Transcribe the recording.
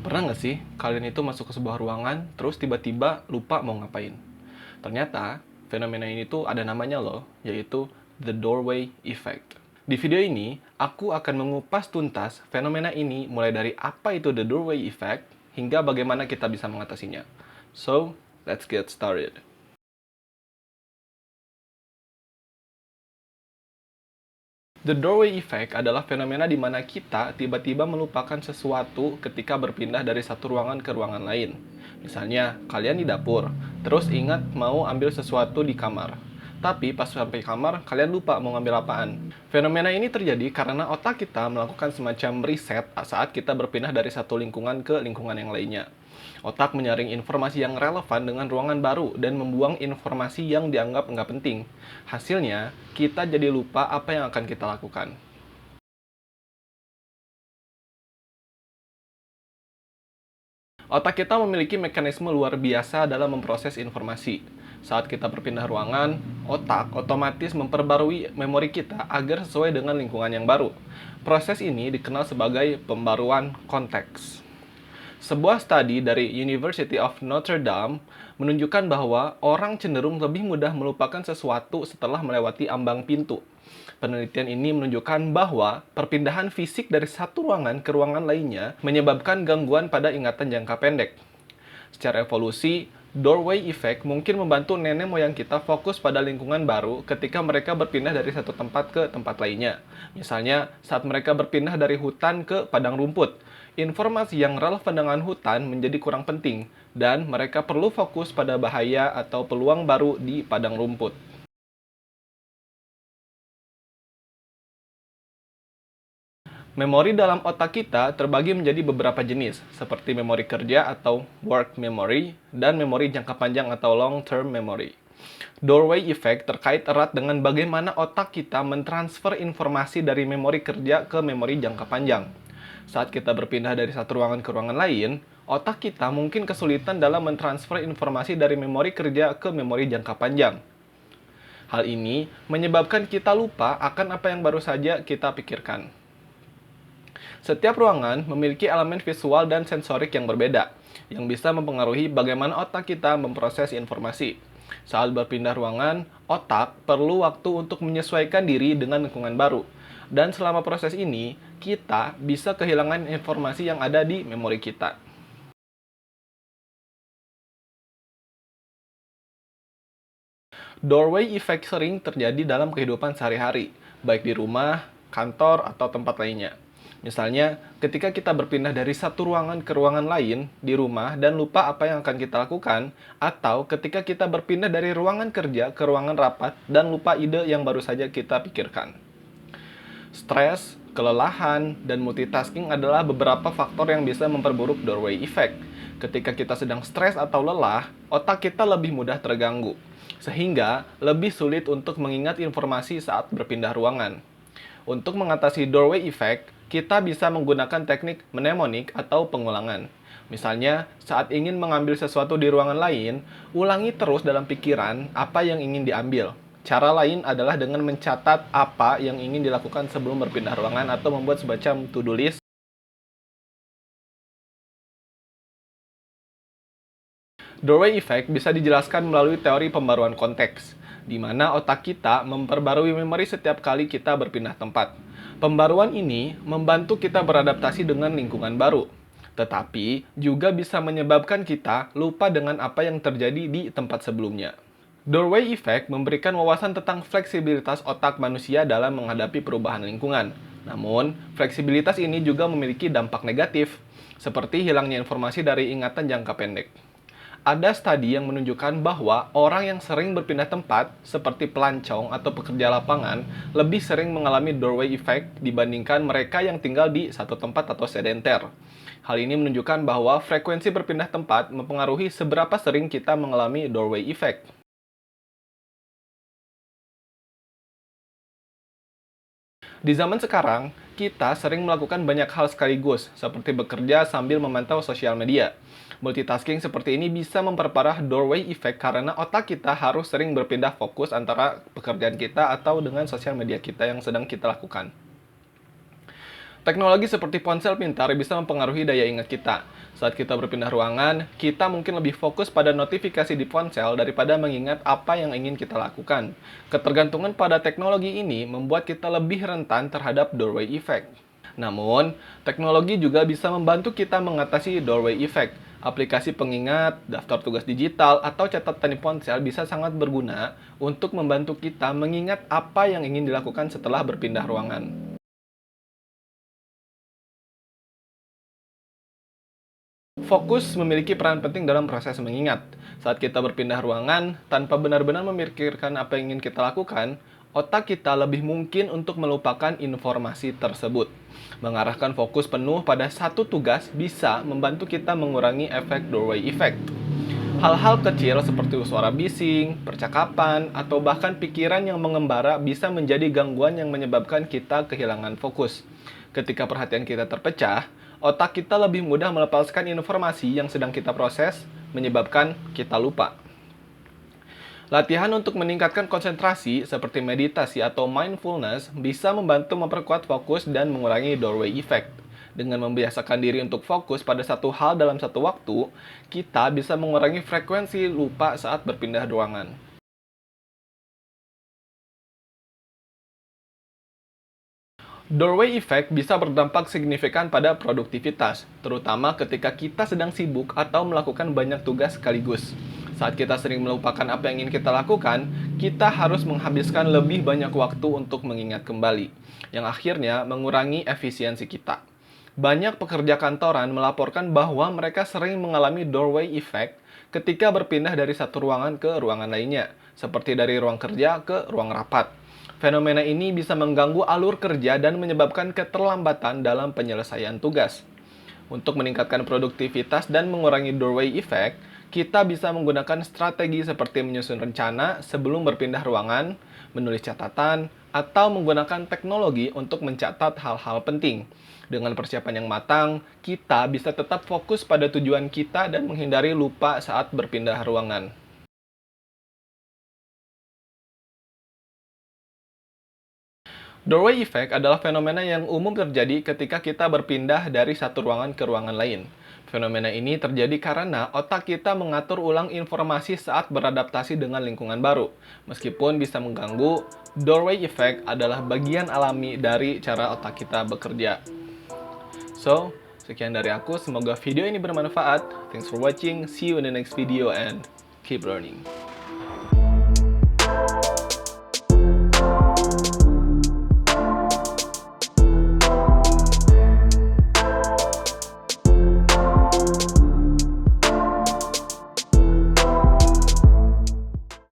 Pernah nggak sih kalian itu masuk ke sebuah ruangan, terus tiba-tiba lupa mau ngapain? Ternyata, fenomena ini tuh ada namanya loh, yaitu the doorway effect. Di video ini, aku akan mengupas tuntas fenomena ini mulai dari apa itu the doorway effect, hingga bagaimana kita bisa mengatasinya. So, let's get started. The doorway effect adalah fenomena di mana kita tiba-tiba melupakan sesuatu ketika berpindah dari satu ruangan ke ruangan lain. Misalnya, kalian di dapur, terus ingat mau ambil sesuatu di kamar. Tapi pas sampai kamar, kalian lupa mau ngambil apaan. Fenomena ini terjadi karena otak kita melakukan semacam reset saat kita berpindah dari satu lingkungan ke lingkungan yang lainnya. Otak menyaring informasi yang relevan dengan ruangan baru dan membuang informasi yang dianggap nggak penting. Hasilnya, kita jadi lupa apa yang akan kita lakukan. Otak kita memiliki mekanisme luar biasa dalam memproses informasi. Saat kita berpindah ruangan, otak otomatis memperbarui memori kita agar sesuai dengan lingkungan yang baru. Proses ini dikenal sebagai pembaruan konteks. Sebuah studi dari University of Notre Dame menunjukkan bahwa orang cenderung lebih mudah melupakan sesuatu setelah melewati ambang pintu. Penelitian ini menunjukkan bahwa perpindahan fisik dari satu ruangan ke ruangan lainnya menyebabkan gangguan pada ingatan jangka pendek. Secara evolusi, doorway effect mungkin membantu nenek moyang kita fokus pada lingkungan baru ketika mereka berpindah dari satu tempat ke tempat lainnya. Misalnya, saat mereka berpindah dari hutan ke padang rumput. Informasi yang relevan dengan hutan menjadi kurang penting, dan mereka perlu fokus pada bahaya atau peluang baru di padang rumput. Memori dalam otak kita terbagi menjadi beberapa jenis, seperti memori kerja atau work memory, dan memori jangka panjang atau long-term memory. Doorway effect terkait erat dengan bagaimana otak kita mentransfer informasi dari memori kerja ke memori jangka panjang. Saat kita berpindah dari satu ruangan ke ruangan lain, otak kita mungkin kesulitan dalam mentransfer informasi dari memori kerja ke memori jangka panjang. Hal ini menyebabkan kita lupa akan apa yang baru saja kita pikirkan. Setiap ruangan memiliki elemen visual dan sensorik yang berbeda, yang bisa mempengaruhi bagaimana otak kita memproses informasi. Saat berpindah ruangan, otak perlu waktu untuk menyesuaikan diri dengan lingkungan baru. Dan selama proses ini, kita bisa kehilangan informasi yang ada di memori kita. Doorway effect sering terjadi dalam kehidupan sehari-hari, baik di rumah, kantor, atau tempat lainnya. Misalnya, ketika kita berpindah dari satu ruangan ke ruangan lain di rumah dan lupa apa yang akan kita lakukan, atau ketika kita berpindah dari ruangan kerja ke ruangan rapat dan lupa ide yang baru saja kita pikirkan. Stres, kelelahan, dan multitasking adalah beberapa faktor yang bisa memperburuk doorway effect. Ketika kita sedang stres atau lelah, otak kita lebih mudah terganggu, sehingga lebih sulit untuk mengingat informasi saat berpindah ruangan. Untuk mengatasi doorway effect, kita bisa menggunakan teknik mnemonik atau pengulangan. Misalnya, saat ingin mengambil sesuatu di ruangan lain, ulangi terus dalam pikiran apa yang ingin diambil. Cara lain adalah dengan mencatat apa yang ingin dilakukan sebelum berpindah ruangan atau membuat semacam to-do list. Doorway effect bisa dijelaskan melalui teori pembaruan konteks, di mana otak kita memperbarui memori setiap kali kita berpindah tempat. Pembaruan ini membantu kita beradaptasi dengan lingkungan baru, tetapi juga bisa menyebabkan kita lupa dengan apa yang terjadi di tempat sebelumnya. Doorway effect memberikan wawasan tentang fleksibilitas otak manusia dalam menghadapi perubahan lingkungan. Namun, fleksibilitas ini juga memiliki dampak negatif, seperti hilangnya informasi dari ingatan jangka pendek. Ada studi yang menunjukkan bahwa orang yang sering berpindah tempat, seperti pelancong atau pekerja lapangan, lebih sering mengalami doorway effect dibandingkan mereka yang tinggal di satu tempat atau sedenter. Hal ini menunjukkan bahwa frekuensi berpindah tempat mempengaruhi seberapa sering kita mengalami doorway effect. Di zaman sekarang, kita sering melakukan banyak hal sekaligus, seperti bekerja sambil memantau sosial media. Multitasking seperti ini bisa memperparah doorway effect karena otak kita harus sering berpindah fokus antara pekerjaan kita atau dengan sosial media kita yang sedang kita lakukan. Teknologi seperti ponsel pintar bisa mempengaruhi daya ingat kita. Saat kita berpindah ruangan, kita mungkin lebih fokus pada notifikasi di ponsel daripada mengingat apa yang ingin kita lakukan. Ketergantungan pada teknologi ini membuat kita lebih rentan terhadap doorway effect. Namun, teknologi juga bisa membantu kita mengatasi doorway effect. Aplikasi pengingat, daftar tugas digital, atau catatan di ponsel bisa sangat berguna untuk membantu kita mengingat apa yang ingin dilakukan setelah berpindah ruangan. Fokus memiliki peran penting dalam proses mengingat. Saat kita berpindah ruangan, tanpa benar-benar memikirkan apa yang ingin kita lakukan, otak kita lebih mungkin untuk melupakan informasi tersebut. Mengarahkan fokus penuh pada satu tugas bisa membantu kita mengurangi efek doorway effect. Hal-hal kecil seperti suara bising, percakapan, atau bahkan pikiran yang mengembara bisa menjadi gangguan yang menyebabkan kita kehilangan fokus. Ketika perhatian kita terpecah, otak kita lebih mudah melepaskan informasi yang sedang kita proses, menyebabkan kita lupa. Latihan untuk meningkatkan konsentrasi seperti meditasi atau mindfulness bisa membantu memperkuat fokus dan mengurangi doorway effect. Dengan membiasakan diri untuk fokus pada satu hal dalam satu waktu, kita bisa mengurangi frekuensi lupa saat berpindah ruangan. Doorway effect bisa berdampak signifikan pada produktivitas, terutama ketika kita sedang sibuk atau melakukan banyak tugas sekaligus. Saat kita sering melupakan apa yang ingin kita lakukan, kita harus menghabiskan lebih banyak waktu untuk mengingat kembali, yang akhirnya mengurangi efisiensi kita. Banyak pekerja kantoran melaporkan bahwa mereka sering mengalami doorway effect ketika berpindah dari satu ruangan ke ruangan lainnya, seperti dari ruang kerja ke ruang rapat. Fenomena ini bisa mengganggu alur kerja dan menyebabkan keterlambatan dalam penyelesaian tugas. Untuk meningkatkan produktivitas dan mengurangi doorway effect, kita bisa menggunakan strategi seperti menyusun rencana sebelum berpindah ruangan, menulis catatan, atau menggunakan teknologi untuk mencatat hal-hal penting. Dengan persiapan yang matang, kita bisa tetap fokus pada tujuan kita dan menghindari lupa saat berpindah ruangan. Doorway effect adalah fenomena yang umum terjadi ketika kita berpindah dari satu ruangan ke ruangan lain. Fenomena ini terjadi karena otak kita mengatur ulang informasi saat beradaptasi dengan lingkungan baru. Meskipun bisa mengganggu, doorway effect adalah bagian alami dari cara otak kita bekerja. So, sekian dari aku. Semoga video ini bermanfaat. Thanks for watching. See you in the next video and keep learning.